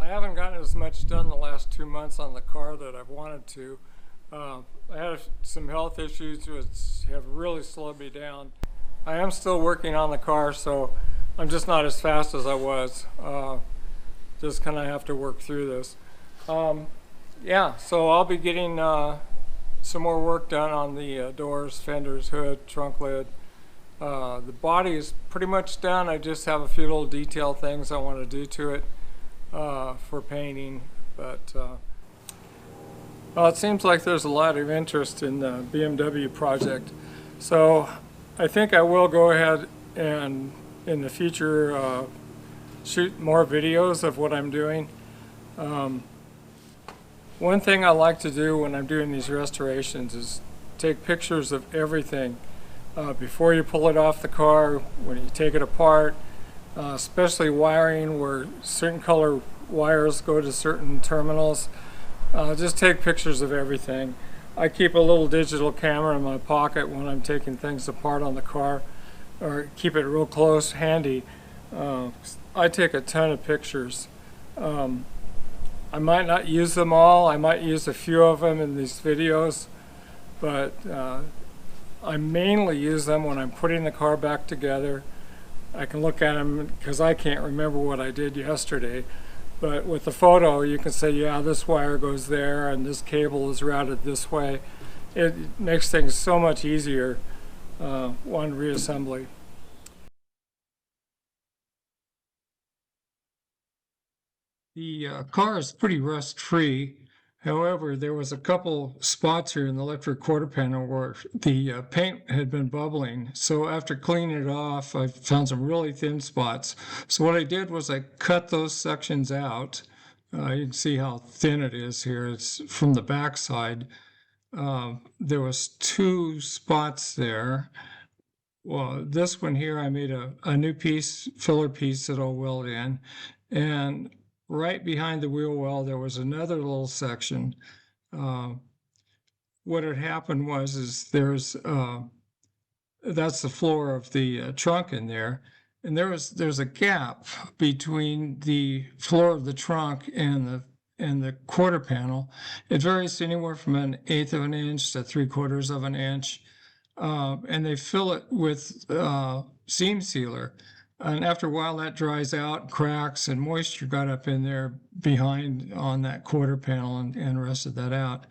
I haven't gotten as much done the last 2 months on the car that I've wanted to. I had some health issues which have really slowed me down. I am still working on the car, so I'm just not as fast as I was. Just kind of have to work through this. Yeah, so I'll be getting some more work done on the doors, fenders, hood, trunk lid. The body is pretty much done. I just have a few little detail things I want to do to it for painting, but well, it seems like there's a lot of interest in the BMW project, so I think I will go ahead and in the future shoot more videos of what I'm doing. One thing I like to do when I'm doing these restorations is take pictures of everything before you pull it off the car, when you take it apart, especially wiring where certain color wires go to certain terminals. Just take pictures of everything. I keep a little digital camera in my pocket when I'm taking things apart on the car, or keep it real close, handy. I take a ton of pictures. I might not use them all. I might use a few of them in these videos, but I mainly use them when I'm putting the car back together. I can look at them because I can't remember what I did yesterday, but with the photo you can say, yeah, this wire goes there and this cable is routed this way. It makes things so much easier on reassembly. The car is pretty rust-free. However, there was a couple spots here in the electric quarter panel where the paint had been bubbling. So after cleaning it off, I found some really thin spots. So what I did was I cut those sections out. You can see how thin it is here. It's from the back side. There was 2 spots there. Well, this one here, I made a new piece, filler piece that I'll weld in. And right behind the wheel well, there was another little section. What had happened was there's that's the floor of the trunk in there, and there's a gap between the floor of the trunk and the quarter panel. It varies anywhere from 1/8 of an inch to 3/4 of an inch, and they fill it with seam sealer. And after a while that dries out, cracks, and moisture got up in there behind on that quarter panel and rusted that out.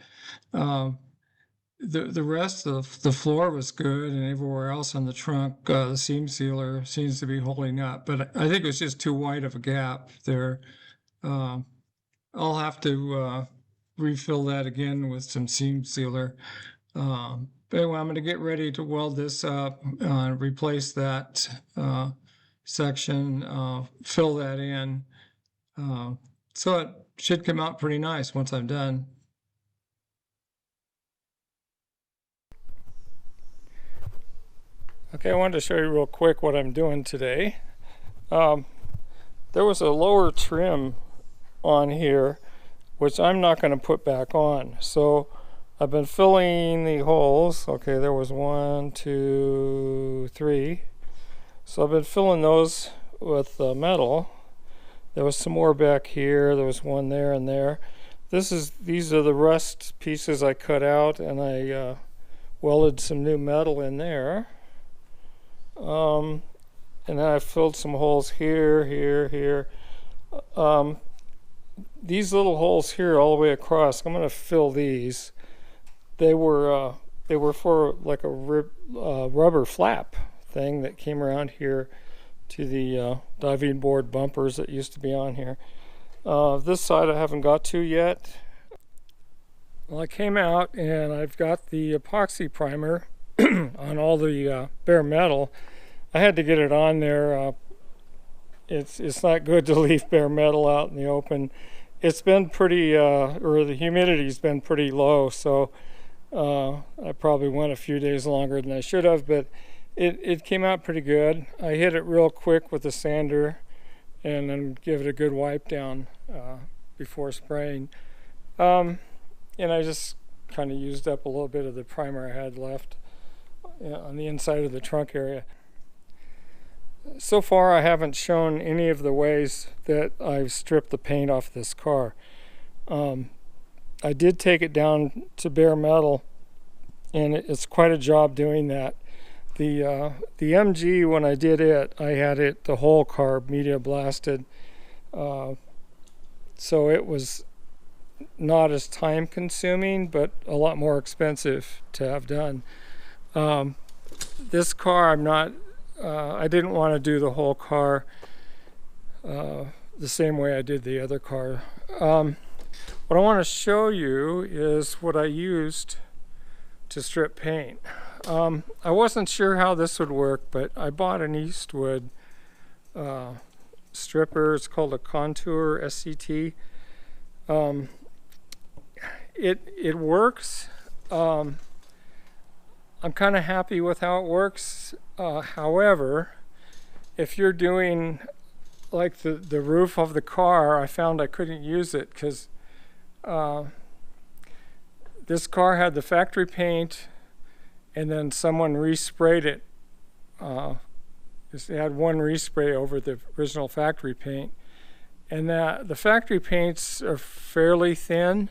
The rest of the floor was good, and everywhere else on the trunk, the seam sealer seems to be holding up. But I think it was just too wide of a gap there. I'll have to refill that again with some seam sealer. But anyway, I'm going to get ready to weld this up, replace that section, fill that in. So it should come out pretty nice once I'm done. Okay, I wanted to show you real quick what I'm doing today. There was a lower trim on here, which I'm not going to put back on. So I've been filling the holes. Okay, there was 1, 2, 3. So I've been filling those with metal. There was some more back here. There was one there and there. These are the rust pieces I cut out, and I welded some new metal in there. And then I filled some holes here, here, here. These little holes here all the way across, I'm going to fill these. They were for like a rubber flap thing that came around here to the diving board bumpers that used to be on here. This side I haven't got to yet. Well, I came out and I've got the epoxy primer on all the bare metal. I had to get it on there. It's not good to leave bare metal out in the open. It's been pretty, or the humidity's been pretty low, so I probably went a few days longer than I should have, but it came out pretty good. I hit it real quick with the sander and then give it a good wipe down before spraying. And I just kind of used up a little bit of the primer I had left on the inside of the trunk area. So far I haven't shown any of the ways that I've stripped the paint off this car. I did take it down to bare metal, and it's quite a job doing that. The MG, when I did it, I had it the whole car media blasted, so it was not as time consuming but a lot more expensive to have done. This car I didn't want to do the whole car the same way I did the other car. What I want to show you is what I used to strip paint. I wasn't sure how this would work, but I bought an Eastwood stripper. It's called a Contour SCT. It works. I'm kind of happy with how it works. However, if you're doing like the roof of the car, I found I couldn't use it because this car had the factory paint, and then someone resprayed it. It had one respray over the original factory paint, and the factory paints are fairly thin.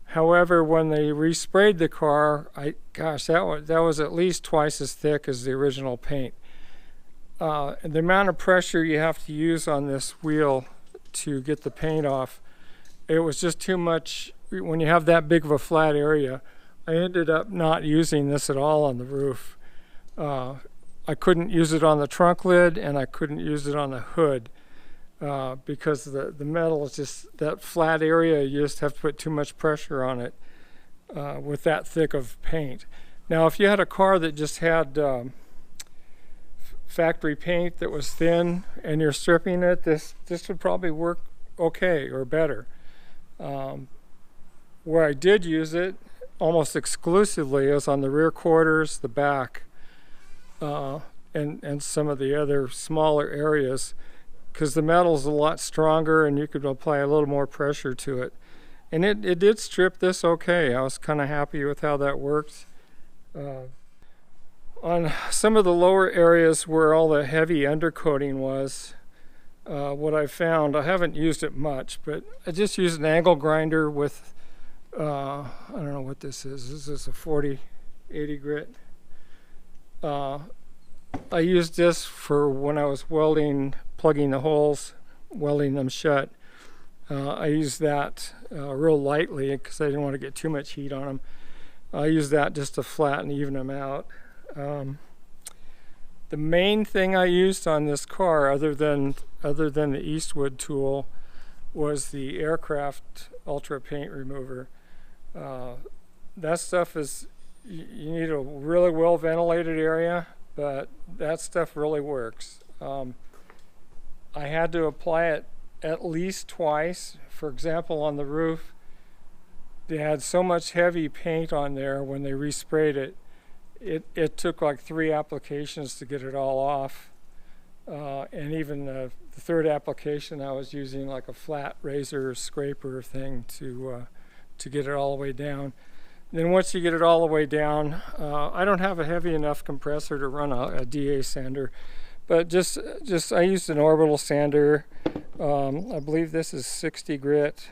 However, when they resprayed the car, that was at least twice as thick as the original paint. And the amount of pressure you have to use on this wheel to get the paint off, it was just too much. When you have that big of a flat area, I ended up not using this at all on the roof. I couldn't use it on the trunk lid, and I couldn't use it on the hood. Because the metal is just that flat area, you just have to put too much pressure on it with that thick of paint. Now if you had a car that just had factory paint that was thin and you're stripping it, this would probably work okay or better. Where I did use it almost exclusively is on the rear quarters, the back, and some of the other smaller areas, because the metal's a lot stronger and you could apply a little more pressure to it. And it did strip this okay. I was kind of happy with how that worked. On some of the lower areas where all the heavy undercoating was, what I found, I haven't used it much, but I just used an angle grinder with, I don't know what this is. This is a 4080 grit. I used this for when I was plugging the holes, welding them shut. I used that real lightly because I didn't want to get too much heat on them. I used that just to flatten and even them out. The main thing I used on this car, other than the Eastwood tool, was the Aircraft Ultra Paint Remover. That stuff is, you need a really well ventilated area, but that stuff really works. I had to apply it at least twice. For example, on the roof, they had so much heavy paint on there when they resprayed it. It took like 3 applications to get it all off. And even the third application, I was using like a flat razor scraper thing to get it all the way down. Then once you get it all the way down, I don't have a heavy enough compressor to run a DA sander, but just I used an orbital sander. I believe this is 60 grit.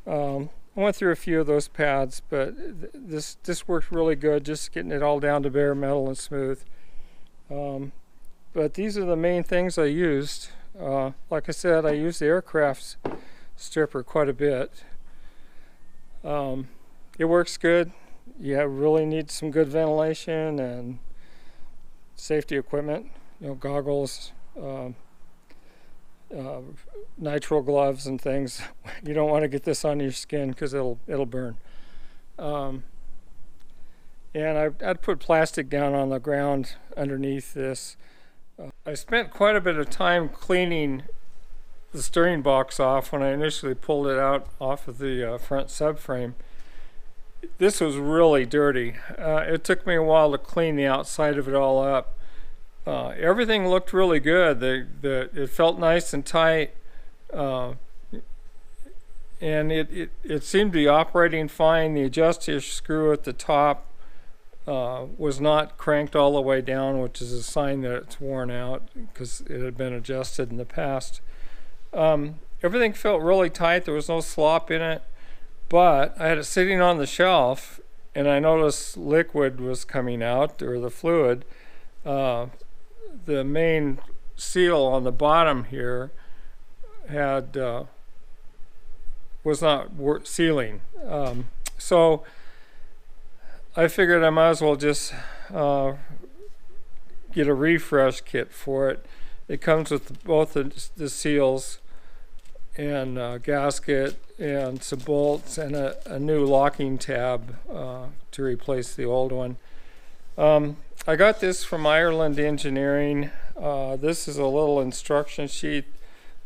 I went through a few of those pads, but this worked really good, just getting it all down to bare metal and smooth. But these are the main things I used. Like I said, I used the Aircraft stripper quite a bit. It works good. You really need some good ventilation and safety equipment, goggles, nitrile gloves and things. You don't want to get this on your skin because it'll burn. And I'd put plastic down on the ground underneath this. I spent quite a bit of time cleaning the steering box off when I initially pulled it out off of the front subframe. This was really dirty. It took me a while to clean the outside of it all up. Everything looked really good. It felt nice and tight, and it seemed to be operating fine. The adjuster screw at the top was not cranked all the way down, which is a sign that it's worn out because it had been adjusted in the past. Everything felt really tight. There was no slop in it, but I had it sitting on the shelf and I noticed liquid was coming out, or the fluid. The main seal on the bottom here had was not sealing. So I figured I might as well just get a refresh kit for it. It comes with both the seals and gasket and some bolts and a new locking tab to replace the old one. I got this from Ireland Engineering. This is a little instruction sheet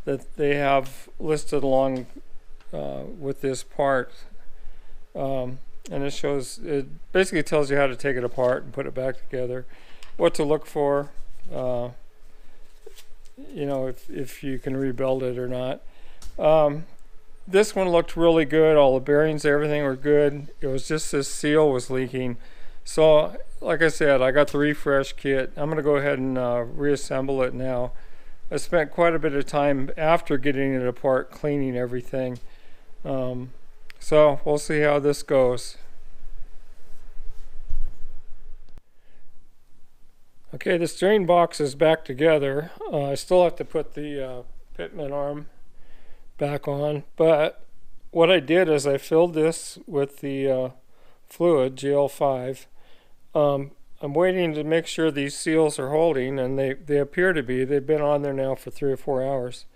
that they have listed along with this part. And it basically tells you how to take it apart and put it back together, what to look for, you know, if you can rebuild it or not. This one looked really good. All the bearings, everything were good. It was just this seal was leaking. So like I said, I got the refresh kit. I'm going to go ahead and reassemble it now. I spent quite a bit of time after getting it apart cleaning everything. So we'll see how this goes. Okay, the steering box is back together. I still have to put the pitman arm back on, but what I did is I filled this with the fluid, GL5. I'm waiting to make sure these seals are holding, and they appear to be. They've been on there now for 3 or 4 hours.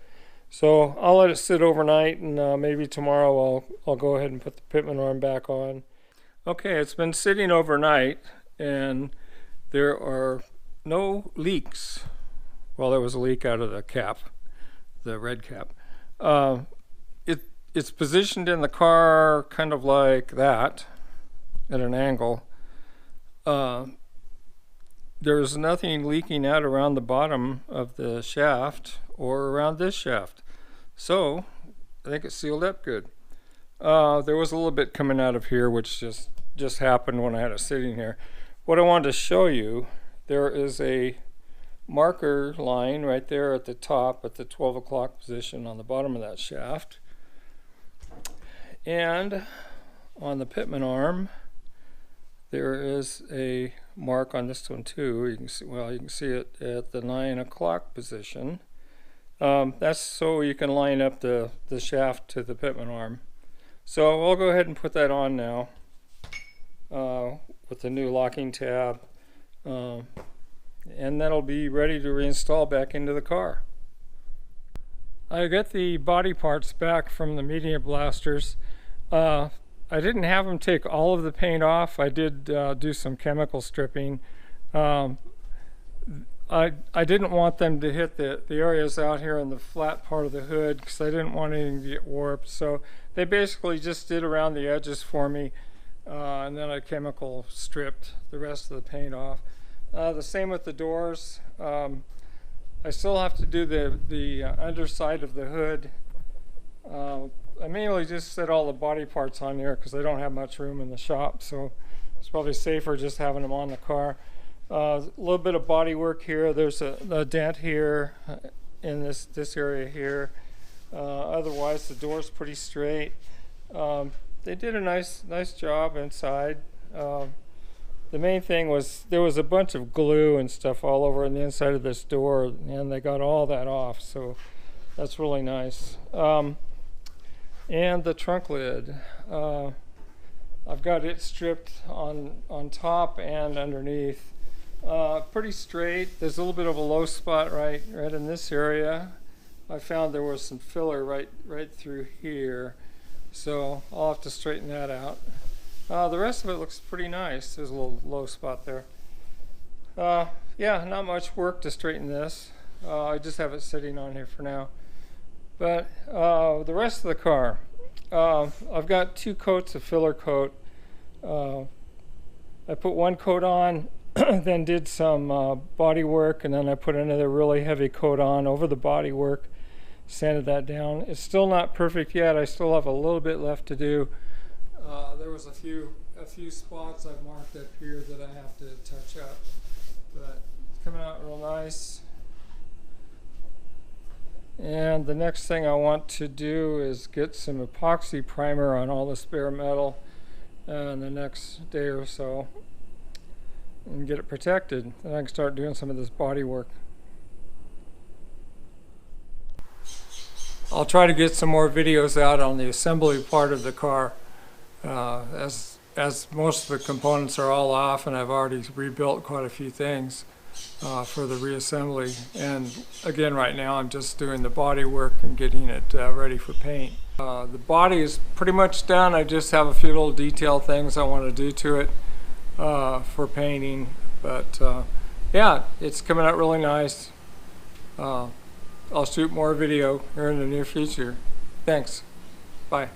So I'll let it sit overnight, and maybe tomorrow I'll go ahead and put the pitman arm back on. Okay, it's been sitting overnight, and there are no leaks. Well, there was a leak out of the cap, the red cap. It's positioned in the car kind of like that, at an angle. There's nothing leaking out around the bottom of the shaft or around this shaft. So I think it's sealed up good. There was a little bit coming out of here, which just happened when I had it sitting here. What I wanted to show you, there is a marker line right there at the top at the 12 o'clock position on the bottom of that shaft. And on the pitman arm, there is a mark on this one too. You can see, well, you can see it at the 9 o'clock position. That's so you can line up the shaft to the pitman arm. So we'll go ahead and put that on now with the new locking tab, and that'll be ready to reinstall back into the car. I got the body parts back from the media blasters. I didn't have them take all of the paint off. I did do some chemical stripping. I didn't want them to hit the areas out here in the flat part of the hood because I didn't want anything to get warped. So they basically just did around the edges for me, and then I chemical stripped the rest of the paint off. The same with the doors. I still have to do the underside of the hood. I mainly just set all the body parts on here because I don't have much room in the shop, so it's probably safer just having them on the car. A little bit of body work here. There's a dent here in this area here. Otherwise, the door's pretty straight. They did a nice job inside. The main thing was there was a bunch of glue and stuff all over on the inside of this door, and they got all that off, so that's really nice. And the trunk lid, I've got it stripped on top and underneath. Pretty straight. There's a little bit of a low spot right in this area. I found there was some filler right through here, so I'll have to straighten that out. The rest of it looks pretty nice. There's a little low spot there. Yeah, not much work to straighten this. I just have it sitting on here for now. But the rest of the car, I've got 2 coats of filler coat. I put 1 coat on, then did some body work, and then I put another really heavy coat on over the body work, sanded that down. It's still not perfect yet. I still have a little bit left to do. There was a few a few spots I've marked up here that I have to touch up, but it's coming out real nice. And the next thing I want to do is get some epoxy primer on all the spare metal in the next day or so and get it protected. Then I can start doing some of this body work. I'll try to get some more videos out on the assembly part of the car, as most of the components are all off and I've already rebuilt quite a few things for the reassembly. And again, right now I'm just doing the body work and getting it ready for paint. The body is pretty much done. I just have a few little detail things I want to do to it for painting, but yeah, it's coming out really nice. I'll shoot more video here in the near future. Thanks. Bye.